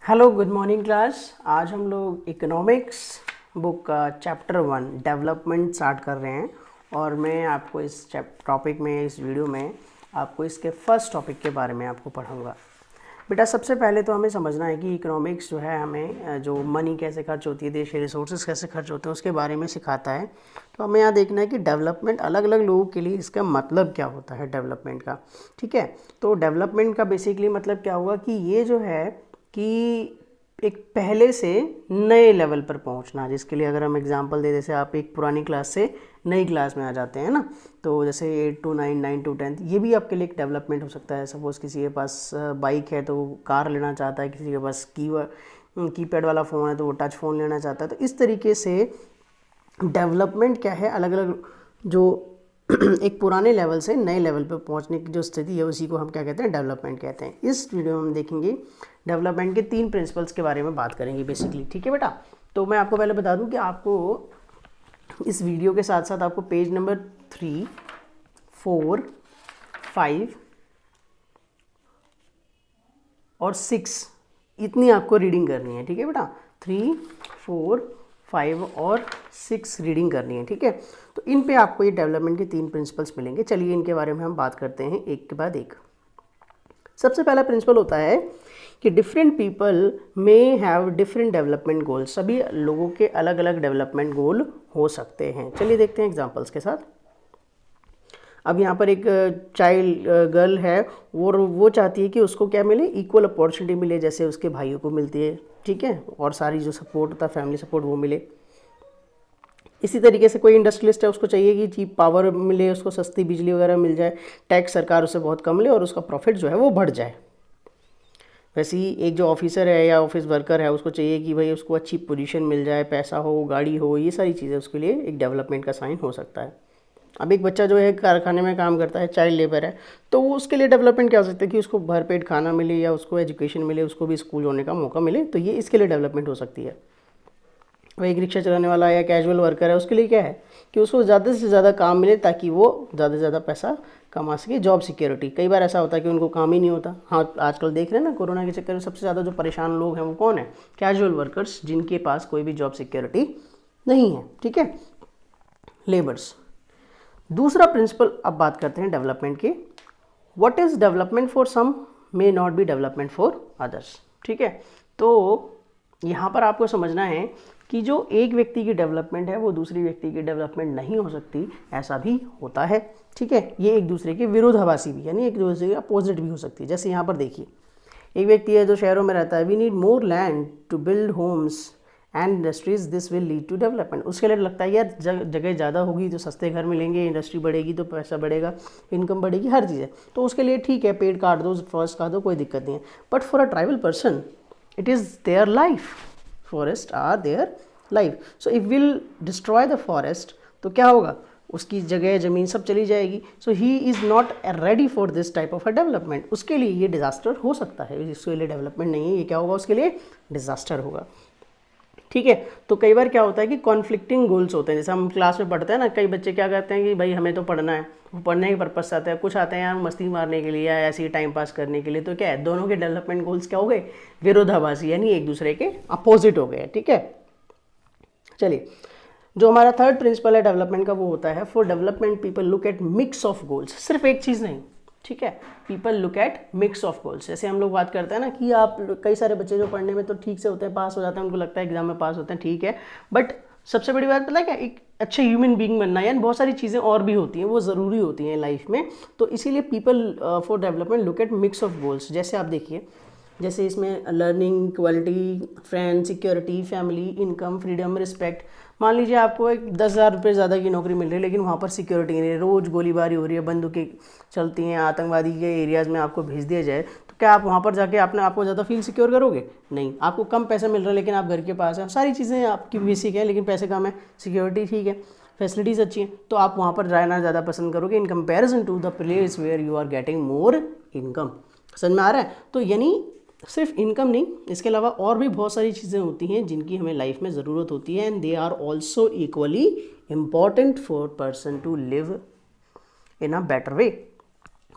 Hello good morning class. आज हम लोग इकोनॉमिक्स बुक का चैप्टर 1 डेवलपमेंट स्टार्ट कर रहे हैं और मैं आपको इस टॉपिक में इस वीडियो में आपको इसके फर्स्ट टॉपिक के बारे में आपको पढ़ाऊंगा। बेटा सबसे पहले तो हमें समझना है कि इकोनॉमिक्स जो है हमें जो मनी कैसे खर्च होती है, देश के रिसोर्सेज कैसे खर्च होते हैं उसके बारे में सिखाता है। तो हमें यहाँ देखना है कि डेवलपमेंट अलग अलग लोगों के लिए इसका मतलब क्या होता है डेवलपमेंट का। ठीक है, तो डेवलपमेंट का बेसिकली मतलब क्या हुआ कि ये जो है कि एक पहले से नए लेवल पर पहुंचना, जिसके लिए अगर हम एग्जांपल दे, जैसे आप एक पुरानी क्लास से नई क्लास में आ जाते हैं ना, तो जैसे 8 to 9, 9 to 10, ये भी आपके लिए एक डेवलपमेंट हो सकता है। सपोज़ किसी के पास बाइक है तो वो कार लेना चाहता है, किसी के पास कीपैड वाला फ़ोन है तो वो टच फ़ोन लेना चाहता है। तो इस तरीके से डेवलपमेंट क्या है, अलग अलग जो एक पुराने लेवल से नए लेवल पर पहुंचने की जो स्थिति है उसी को हम क्या कहते हैं, डेवलपमेंट कहते हैं। इस वीडियो में हम देखेंगे डेवलपमेंट के 3 प्रिंसिपल्स के बारे में बात करेंगे बेसिकली। ठीक है बेटा, तो मैं आपको पहले बता दूं कि आपको इस वीडियो के साथ साथ आपको पेज नंबर 3, 4, 5 और 6 इतनी आपको रीडिंग करनी है। ठीक है बेटा, 3, 4, 5 और 6 रीडिंग करनी है। ठीक है, तो इन पे आपको ये डेवलपमेंट के 3 प्रिंसिपल्स मिलेंगे। चलिए इनके बारे में हम बात करते हैं एक के बाद एक। सबसे पहला प्रिंसिपल होता है कि different people may have different development goal. सभी लोगों के अलग अलग डेवलपमेंट गोल हो सकते हैं। चलिए देखते हैं एग्जांपल्स के साथ। अब यहाँ पर एक चाइल्ड गर्ल है और वो चाहती है कि उसको क्या मिले, इक्वल अपॉर्चुनिटी मिले जैसे उसके भाइयों को मिलती है। ठीक है, और सारी जो सपोर्ट होता है, फैमिली सपोर्ट, वो मिले। इसी तरीके से कोई इंडस्ट्रियलिस्ट है, उसको चाहिए कि चीप पावर मिले, उसको सस्ती बिजली वगैरह मिल जाए, टैक्स सरकार उससे बहुत कम ले और उसका प्रॉफिट जो है वो बढ़ जाए। वैसे ही एक जो ऑफिसर है या ऑफिस वर्कर है, उसको चाहिए कि भाई उसको अच्छी पोजीशन मिल जाए, पैसा हो, गाड़ी हो, ये सारी चीज़ें उसके लिए एक डेवलपमेंट का साइन हो सकता है। अब एक बच्चा जो है कारखाने में काम करता है, चाइल्ड लेबर है, तो वो उसके लिए डेवलपमेंट क्या हो सकता है कि उसको भरपेट खाना मिले या उसको एजुकेशन मिले, उसको भी स्कूल होने का मौका मिले। तो ये इसके लिए डेवलपमेंट हो सकती है। वह एक रिक्शा चलाने वाला या कैजुअल वर्कर है, उसके लिए क्या है कि उसको ज़्यादा से ज़्यादा काम मिले ताकि वो ज़्यादा से ज़्यादा पैसा कमा सके। जॉब सिक्योरिटी, कई बार ऐसा होता है कि उनको काम ही नहीं होता। हाँ, आजकल देख रहे हैं ना, कोरोना के चक्कर में सबसे ज़्यादा जो परेशान लोग हैं वो कौन है, कैजुअल वर्कर्स, जिनके पास कोई भी जॉब सिक्योरिटी नहीं है। ठीक है, लेबर्स। दूसरा प्रिंसिपल अब बात करते हैं डेवलपमेंट की। What is development for some may not be development for others. ठीक है, तो यहाँ पर आपको समझना है कि जो एक व्यक्ति की डेवलपमेंट है वो दूसरी व्यक्ति की डेवलपमेंट नहीं हो सकती, ऐसा भी होता है। ठीक है, ये एक दूसरे के विरोधाभासी भी, यानी एक दूसरे के अपोजिट भी हो सकती है। जैसे यहाँ पर देखिए, एक व्यक्ति है जो शहरों में रहता है, we need more land to build homes and industries, this will lead to development. उसके लिए लगता है यार जगह ज़्यादा होगी तो सस्ते घर मिलेंगे, इंडस्ट्री बढ़ेगी तो पैसा बढ़ेगा, इनकम बढ़ेगी, हर चीज़ है, तो उसके लिए ठीक है, पेड़ काट दो, फॉरेस्ट काट दो, कोई दिक्कत नहीं है। But for a tribal person it is their life, forest are their life. So if will destroy the forest तो क्या होगा, उसकी जगह ज़मीन सब चली जाएगी। So he is not ready for this type of a development. उसके लिए ये डिज़ास्टर हो सकता है, इसके लिए डेवलपमेंट नहीं है, ये क्या होगा, उसके लिए डिज़ास्टर होगा। ठीक है, तो कई बार क्या होता है कि कॉन्फ्लिक्टिंग गोल्स होते हैं। जैसे हम क्लास में पढ़ते हैं ना, कई बच्चे क्या कहते हैं कि भाई हमें तो पढ़ना है, वो पढ़ने के पर्पज से आते हैं, कुछ आते हैं यार मस्ती मारने के लिए या ऐसे ही टाइम पास करने के लिए। तो क्या है, दोनों के डेवलपमेंट गोल्स क्या हो गए, विरोधाभासी, यानी एक दूसरे के अपोजिट हो गए। ठीक है, चलिए जो हमारा थर्ड प्रिंसिपल है डेवलपमेंट का, वो होता है for development people look at mix of goals. सिर्फ एक चीज़ नहीं, ठीक है, people look at mix of goals. जैसे हम लोग बात करते हैं ना कि आप कई सारे बच्चे जो पढ़ने में तो ठीक से होते हैं, पास हो जाते हैं, उनको लगता है एग्जाम में पास होते हैं, ठीक है, बट सबसे बड़ी बात पता है क्या, एक अच्छे ह्यूमन बीइंग बनना, यानी बहुत सारी चीज़ें और भी होती हैं, वो ज़रूरी होती हैं लाइफ में। तो इसीलिए people for development look at mix of goals. जैसे आप देखिए, जैसे इसमें learning, quality, friend, security, family, income, freedom, respect. मान लीजिए आपको एक 10,000 रुपये ज़्यादा की नौकरी मिल रही है, लेकिन वहाँ पर सिक्योरिटी नहीं है, रोज़ गोलीबारी हो रही है, बंदूकें चलती हैं, आतंकवादी के एरियाज़ में आपको भेज दिया जाए, तो क्या आप वहाँ पर जाके अपने आपको ज़्यादा फील सिक्योर करोगे? नहीं। आपको कम पैसा मिल रहा है लेकिन आप घर के पास हैं, सारी चीज़ें आपकी बेसिक है लेकिन पैसे कम है, सिक्योरिटी ठीक है, फैसिलिटीज़ अच्छी हैं, तो आप वहाँ पर रहना ज़्यादा पसंद करोगे in comparison to the place where you are getting more income. समझ में आ रहा है? तो यानी सिर्फ इनकम नहीं, इसके अलावा और भी बहुत सारी चीज़ें होती हैं जिनकी हमें लाइफ में ज़रूरत होती है, and they are also equally important for person to live in a better way.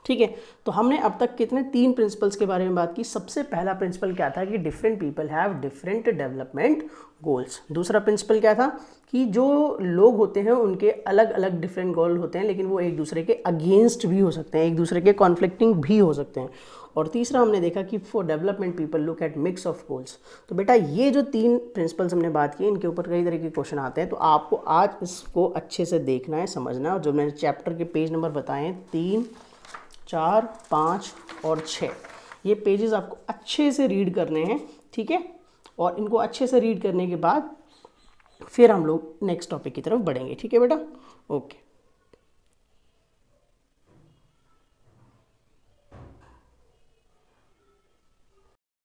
ठीक है। तो हमने अब तक कितने 3 प्रिंसिपल्स के बारे में बात की। सबसे पहला प्रिंसिपल क्या था कि different people have different development goals. दूसरा प्रिंसिपल क्या था कि जो लोग होते हैं उनके अलग अलग डिफरेंट गोल होते हैं, लेकिन वो एक दूसरे के अगेंस्ट भी हो सकते हैं, एक दूसरे के कॉन्फ्लिक्टिंग भी हो सकते हैं। और तीसरा हमने देखा कि for development people look at mix of goals. तो बेटा ये जो 3 प्रिंसिपल्स हमने बात की, इनके ऊपर कई तरह के क्वेश्चन आते हैं, तो आपको आज इसको अच्छे से देखना है, समझना है। और जो मैंने चैप्टर के पेज नंबर बताए हैं 3, 4, 5 और 6, ये पेजेस आपको अच्छे से रीड करने हैं, ठीक है। और इनको अच्छे से रीड करने के बाद फिर हम लोग नेक्स्ट टॉपिक की तरफ बढ़ेंगे, ठीक है बेटा। ओके।